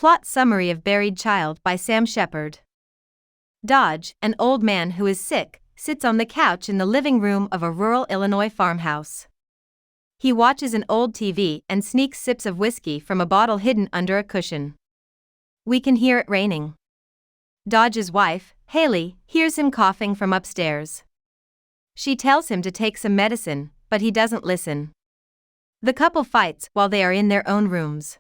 Plot summary of Buried Child by Sam Shepard. Dodge, an old man who is sick, sits on the couch in the living room of a rural Illinois farmhouse. He watches an old TV and sneaks sips of whiskey from a bottle hidden under a cushion. We can hear it raining. Dodge's wife, Haley, hears him coughing from upstairs. She tells him to take some medicine, but he doesn't listen. The couple fights while they are in their own rooms.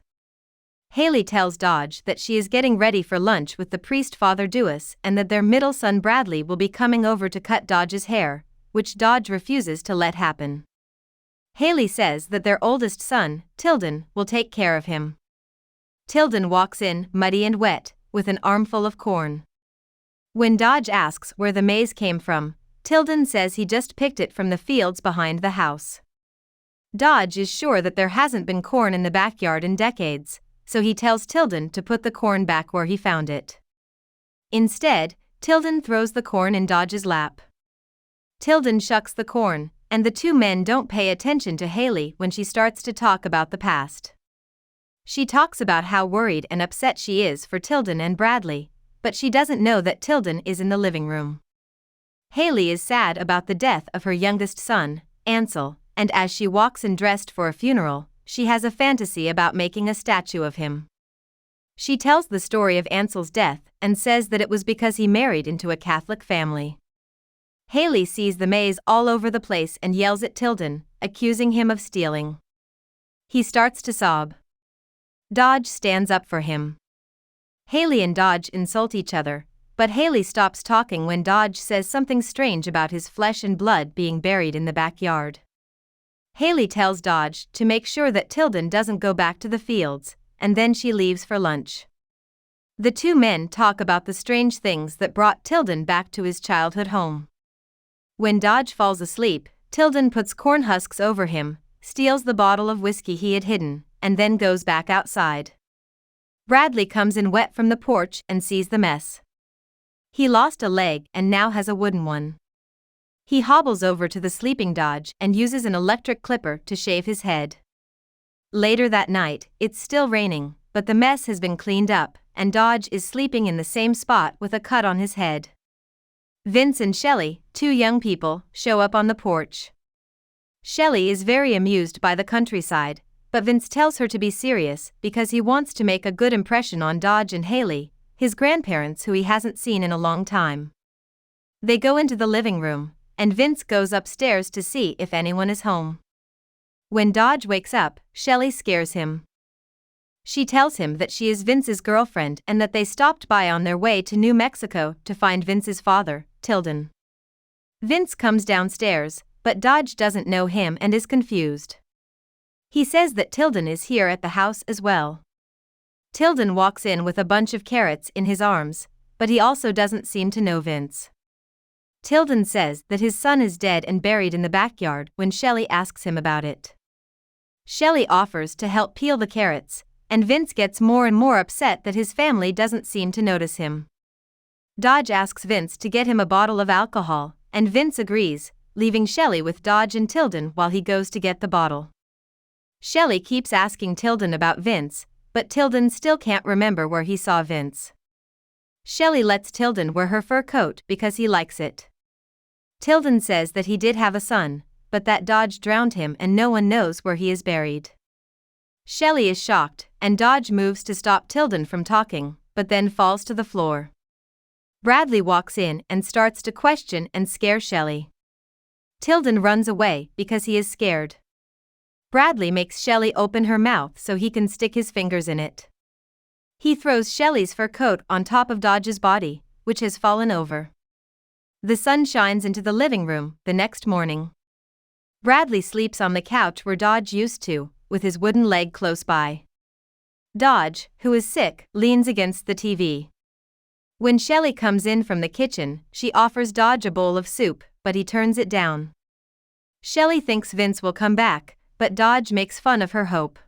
Haley tells Dodge that she is getting ready for lunch with the priest Father Dewis and that their middle son Bradley will be coming over to cut Dodge's hair, which Dodge refuses to let happen. Haley says that their oldest son, Tilden, will take care of him. Tilden walks in, muddy and wet, with an armful of corn. When Dodge asks where the maize came from, Tilden says he just picked it from the fields behind the house. Dodge is sure that there hasn't been corn in the backyard in decades, so he tells Tilden to put the corn back where he found it. Instead, Tilden throws the corn in Dodge's lap. Tilden shucks the corn, and the two men don't pay attention to Haley when she starts to talk about the past. She talks about how worried and upset she is for Tilden and Bradley, but she doesn't know that Tilden is in the living room. Haley is sad about the death of her youngest son, Ansel, and as she walks in dressed for a funeral, she has a fantasy about making a statue of him. She tells the story of Ansel's death and says that it was because he married into a Catholic family. Haley sees the maize all over the place and yells at Tilden, accusing him of stealing. He starts to sob. Dodge stands up for him. Haley and Dodge insult each other, but Haley stops talking when Dodge says something strange about his flesh and blood being buried in the backyard. Haley tells Dodge to make sure that Tilden doesn't go back to the fields, and then she leaves for lunch. The two men talk about the strange things that brought Tilden back to his childhood home. When Dodge falls asleep, Tilden puts corn husks over him, steals the bottle of whiskey he had hidden, and then goes back outside. Bradley comes in wet from the porch and sees the mess. He lost a leg and now has a wooden one. He hobbles over to the sleeping Dodge and uses an electric clipper to shave his head. Later that night, it's still raining, but the mess has been cleaned up, and Dodge is sleeping in the same spot with a cut on his head. Vince and Shelley, two young people, show up on the porch. Shelley is very amused by the countryside, but Vince tells her to be serious because he wants to make a good impression on Dodge and Haley, his grandparents who he hasn't seen in a long time. They go into the living room, and Vince goes upstairs to see if anyone is home. When Dodge wakes up, Shelley scares him. She tells him that she is Vince's girlfriend and that they stopped by on their way to New Mexico to find Vince's father, Tilden. Vince comes downstairs, but Dodge doesn't know him and is confused. He says that Tilden is here at the house as well. Tilden walks in with a bunch of carrots in his arms, but he also doesn't seem to know Vince. Tilden says that his son is dead and buried in the backyard when Shelley asks him about it. Shelley offers to help peel the carrots, and Vince gets more and more upset that his family doesn't seem to notice him. Dodge asks Vince to get him a bottle of alcohol, and Vince agrees, leaving Shelley with Dodge and Tilden while he goes to get the bottle. Shelley keeps asking Tilden about Vince, but Tilden still can't remember where he saw Vince. Shelley lets Tilden wear her fur coat because he likes it. Tilden says that he did have a son, but that Dodge drowned him and no one knows where he is buried. Shelley is shocked, and Dodge moves to stop Tilden from talking, but then falls to the floor. Bradley walks in and starts to question and scare Shelley. Tilden runs away because he is scared. Bradley makes Shelley open her mouth so he can stick his fingers in it. He throws Shelley's fur coat on top of Dodge's body, which has fallen over. The sun shines into the living room the next morning. Bradley sleeps on the couch where Dodge used to, with his wooden leg close by. Dodge, who is sick, leans against the TV. When Shelley comes in from the kitchen, she offers Dodge a bowl of soup, but he turns it down. Shelley thinks Vince will come back, but Dodge makes fun of her hope.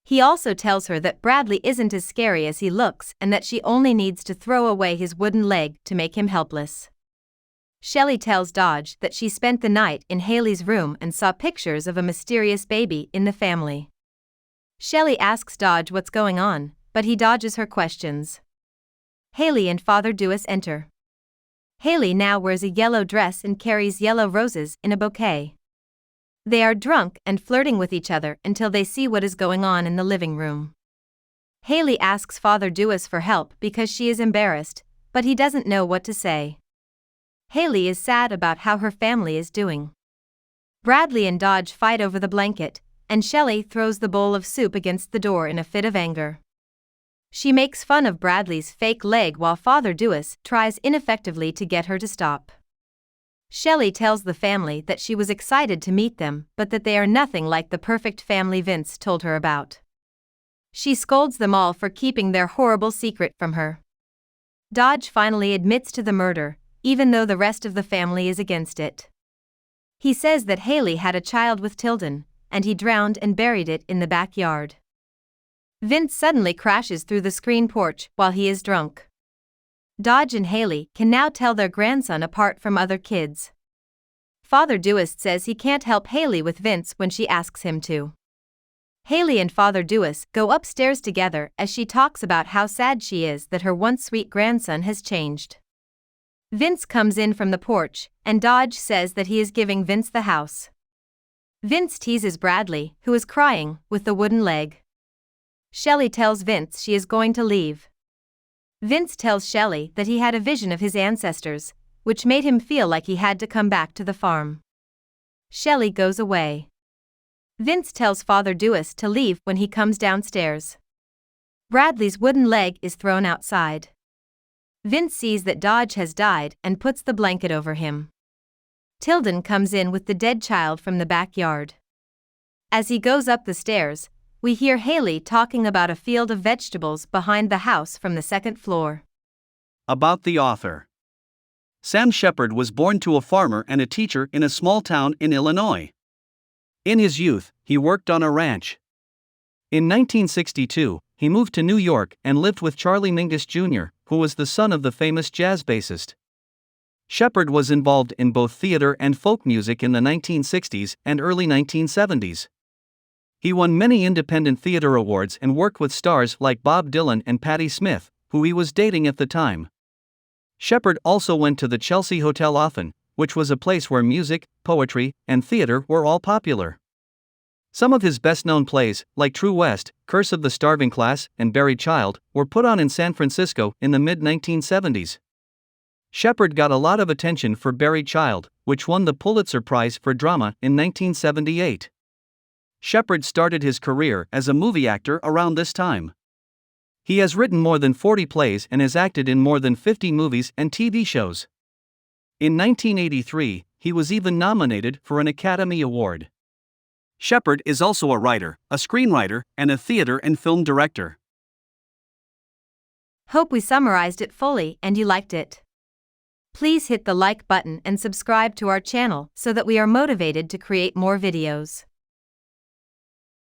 He also tells her that Bradley isn't as scary as he looks and that she only needs to throw away his wooden leg to make him helpless. Shelley tells Dodge that she spent the night in Haley's room and saw pictures of a mysterious baby in the family. Shelley asks Dodge what's going on, but he dodges her questions. Haley and Father Dewis enter. Haley now wears a yellow dress and carries yellow roses in a bouquet. They are drunk and flirting with each other until they see what is going on in the living room. Haley asks Father Dewis for help because she is embarrassed, but he doesn't know what to say. Haley is sad about how her family is doing. Bradley and Dodge fight over the blanket, and Shelley throws the bowl of soup against the door in a fit of anger. She makes fun of Bradley's fake leg while Father Dewis tries ineffectively to get her to stop. Shelley tells the family that she was excited to meet them but that they are nothing like the perfect family Vince told her about. She scolds them all for keeping their horrible secret from her. Dodge finally admits to the murder, even though the rest of the family is against it. He says that Haley had a child with Tilden, and he drowned and buried it in the backyard. Vince suddenly crashes through the screen porch while he is drunk. Dodge and Haley can now tell their grandson apart from other kids. Father Dewis says he can't help Haley with Vince when she asks him to. Haley and Father Dewis go upstairs together as she talks about how sad she is that her once sweet grandson has changed. Vince comes in from the porch, and Dodge says that he is giving Vince the house. Vince teases Bradley, who is crying, with the wooden leg. Shelley tells Vince she is going to leave. Vince tells Shelley that he had a vision of his ancestors, which made him feel like he had to come back to the farm. Shelley goes away. Vince tells Father Dewis to leave when he comes downstairs. Bradley's wooden leg is thrown outside. Vince sees that Dodge has died and puts the blanket over him. Tilden comes in with the dead child from the backyard. As he goes up the stairs, we hear Haley talking about a field of vegetables behind the house from the second floor. About the author. Sam Shepard was born to a farmer and a teacher in a small town in Illinois. In his youth, he worked on a ranch. In 1962, he moved to New York and lived with Charlie Mingus Jr., who was the son of the famous jazz bassist. Shepard was involved in both theater and folk music in the 1960s and early 1970s. He won many independent theater awards and worked with stars like Bob Dylan and Patti Smith, who he was dating at the time. Shepard also went to the Chelsea Hotel often, which was a place where music, poetry, and theater were all popular. Some of his best-known plays, like True West, Curse of the Starving Class, and Buried Child, were put on in San Francisco in the mid-1970s. Shepard got a lot of attention for Buried Child, which won the Pulitzer Prize for Drama in 1978. Shepard started his career as a movie actor around this time. He has written more than 40 plays and has acted in more than 50 movies and TV shows. In 1983, he was even nominated for an Academy Award. Shepard is also a writer, a screenwriter, and a theater and film director. Hope we summarized it fully and you liked it. Please hit the like button and subscribe to our channel so that we are motivated to create more videos.